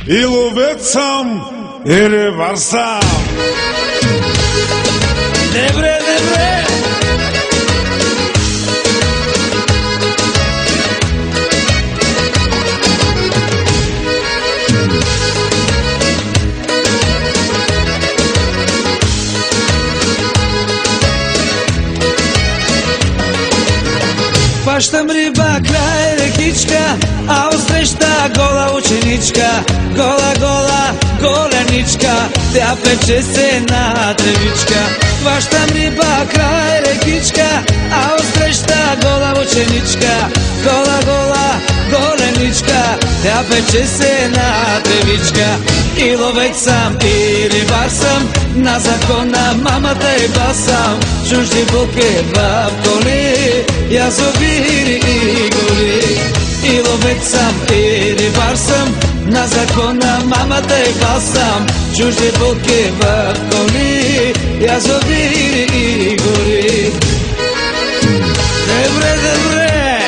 И ловец съм, и рибар съм. Добре, добре. Хващам риба край рекичка, а отсреща гола ученичка. Гола, гола, голеничка, тя пече се на тревичка. Хващам риба край рекичка, а отсреща гола ученичка. Гола, гола, голеничка, тя пече се на тревичка. И ловец съм, и рибар съм, на закона мамата и бас съм. Чужди булки в коли, язовири и гори. И ловец съм, и рибар съм, на закона мамата и бас съм. Чужди булки в коли, язовири и гори. Добре, добре.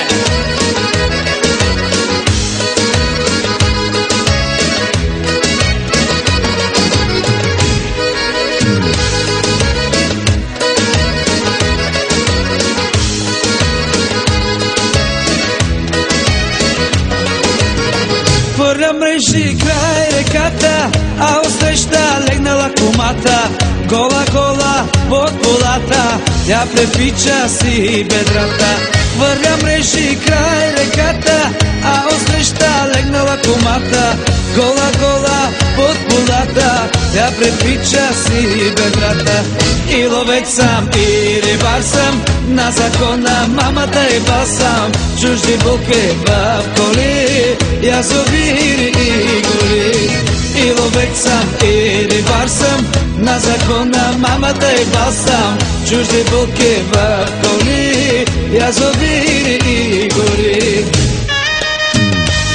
Хвърля мрежи край реката, а отсреща легнала комата. Гола, гола под полата, тя препича си бедрата. Хвърля мрежи край реката, а отсреща легнала комата. Гола, гола под полата, тя препича си бедрата. И ловец съм, и рибар съм, на закона мамата и бас съм. Чужди булки в коли, язовири и гори. И ловец съм, и рибар съм, на закона мамата и бас съм. Чужди булки в коли, язовири и гори.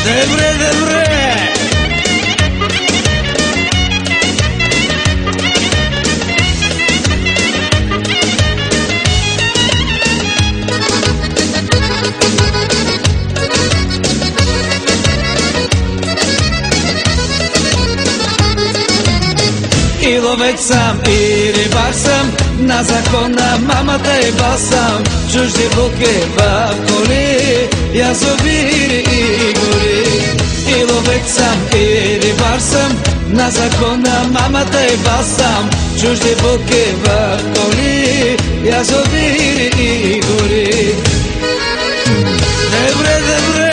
Добре, добре. И ловец съм, и рибар съм, на закона мамата и бас съм. Чужди булки в коли, язовири и гори. И ловец съм, и рибар съм, на закона мамата и бас съм. Чужди булки в коли, язовири и гори. Добре, добре.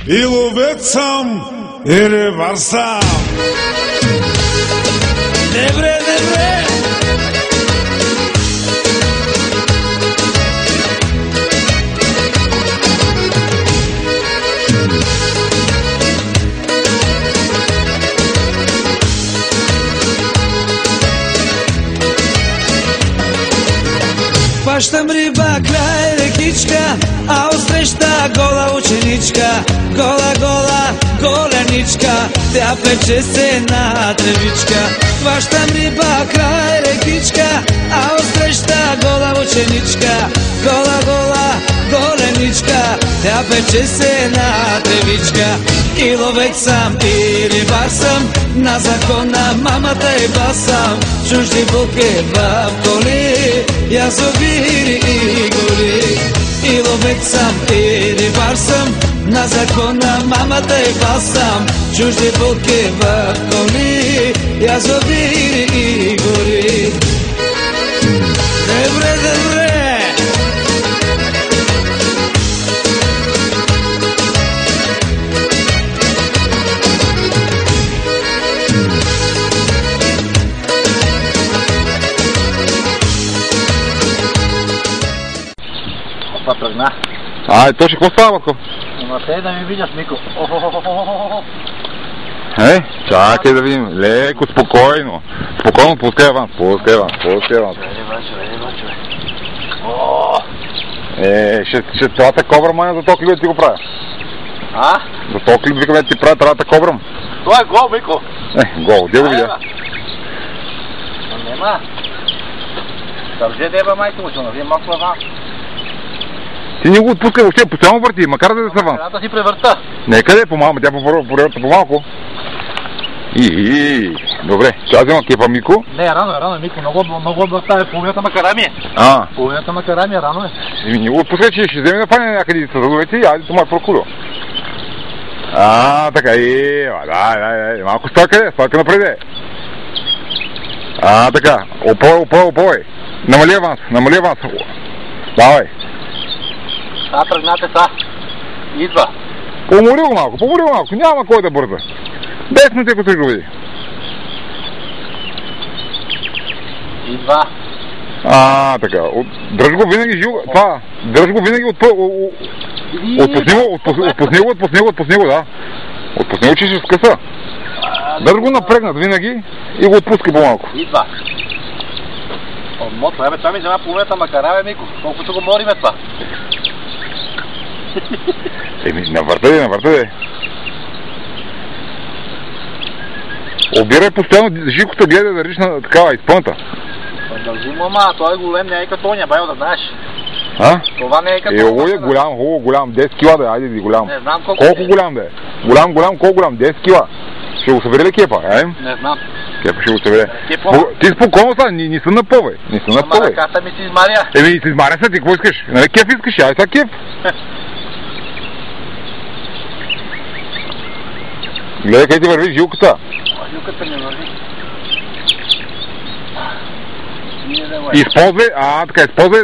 И ловец съм, и рибар съм. Добре, добре. Хващам риба край рекичка, а отсреща гола ученичка. Гола, гола, голеничка, тя пече се на тревичка. Хващам риба край рекичка, а отсреща гола ученичка. Гола, гола, голеничка, тя пече се на тревичка. И ловец съм, и рибар съм, на закона мамата и бас съм. Чужди булки в коли, язовири и гори. И ловец съм, и рибар съм, на закона мамата и бас съм. Чужди булки в коли, язовири и гори. Добре, добре. Тръгна. Точно какво става, Марко? Ама те да ми видят, Мико. Чакай да видим. Леко, спокойно. Спокойно, пускай аванс, пускай аванс, пускай аванс. Ще трата кобра мания за толкова да ти го правя. За толкова викаме да ти правя трата кобра. Това е гол, Мико. Гол, где го видя? Нема. Държете еба майко му, ще навием малко аванс. Ти не го отпускай въобще, постоянно върти, макар да се аванс. Едната си превърта. Нека да е по-малко, тя повърта по-малко. Добре, сега взема кепа, Мико. Не, рано е, Мико, много областта е, половината макарами е. Половината макарами е, рано е. Не го отпускай, че ще вземе да фане някъде с разовете и айде това е прокудо. Така, дай, малко стойка напред. Така, опой. Намали аванс. Давай. Тръгнате са. Идва. Помори го малко, няма кой да бърза. 10 минути ако се го види. Идва. Така, дръж го винаги живо, това, дръж го винаги отпусни го, да. Отпусни го, че ще скъса. Дръж го напрегнат винаги и го отпуски по-малко. Идва. Отмотва, това ми взема половината макара, Мико. Колкото го мориме това. Навъртай. Обирай постоянно Живкото, гледай да държиш на такава изпънта. Дължим, ама, той е голем, не е като оня, байо да знаеш. Това не е като оня. Голям, 10 кила да е, айде голям. Не знам колко голям да е. Колко голям, 10 кила. Ще го събере ли кепа, Не знам. Кепа ще го събере. Ти спокойно са, не са напъвай. Ама ръката ми се измаря. Се измаря са, ти какво искаш? Нали кеф искаш, ай са кеф. Гледай къде ти върви жилката. Жилката ми върви. Използвай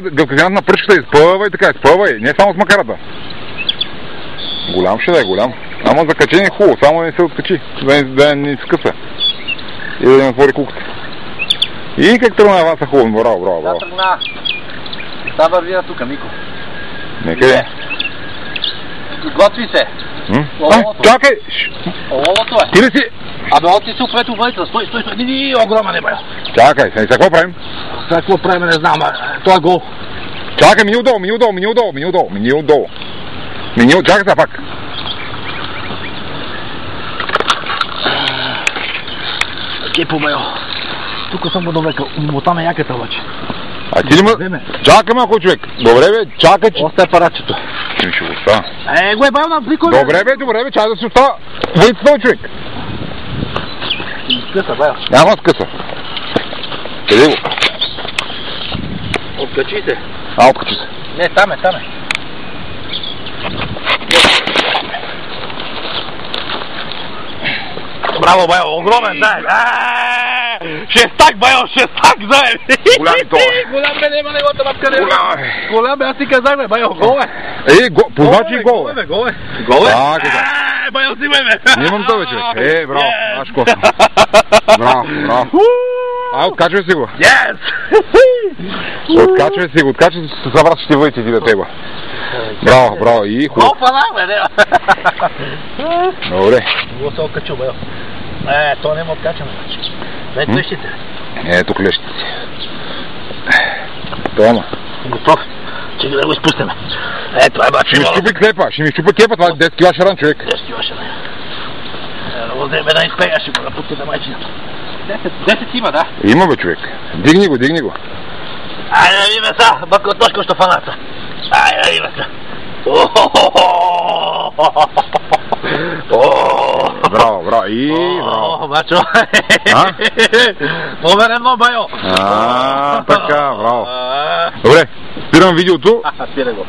гъвкавината на пръчката, изпълвай, не само с макарата. Голям ще да е, голям. Ама закачение е хубаво, само да не се откачи, да не скъса. И да не отвори куката. И как тръгна аванса хубаво, браво. Да, тръгна. Та върви на тука, Мико. Нека е. Готви се. Чакай! Оловото е. Ти ли си? Ти си опред вънца, стой, огромен е, бе. Чакай, сега какво правим? Сега какво правим, не знам, това е гол. Чакай, мини отдолу. Чакай сега пак. Кепо, бе, тук съм го довекал, мотам е яката обаче. Ти ли ма? Чакай малко, човек. Добре, бе, чакай, че... Оставя парачето. Ще го остава. Го е бавил на плико, бе. Добре, бе, чай да си остава. Въйцата, човек. Скъса, бе. Няма скъса. Къде го? Откачи се. Откачи се. Не, там е. Браво, байо, огромен, дай. Шестак, заед. Голям и това. Голям бе, нема негота мапкаре. Голям бе, аз ти казах, бе, байо, гол е. Позначи и гол е. Гол е. Байо, си бе. Немам това, човек. Браво, Ашко. Браво. Откачвай си го. Yes! Откачвай си го, се събрат, ще въйте ти да теба. Браво, и хубаво. Опа, бе, Добре. Го се откачу, бе. То не ме откачаме. Дай клещите. Ето клещите. Тома. Готов. Чекай да го изпустиме. Това е бачи. Ще ми щупи кепа, това е 10 кила шаран, човек. 10 кила шаран. Да го вземе да изпега, ще го напусти на майчината. 10 има, да. Има, бе, човек. Дигни го. Айде да видим са, бакотошко що фаната. Айде да видим са. Браво. Браво. Бачо. Поверено, байо. Така, браво. Добре, спирам видеото. Спирай го.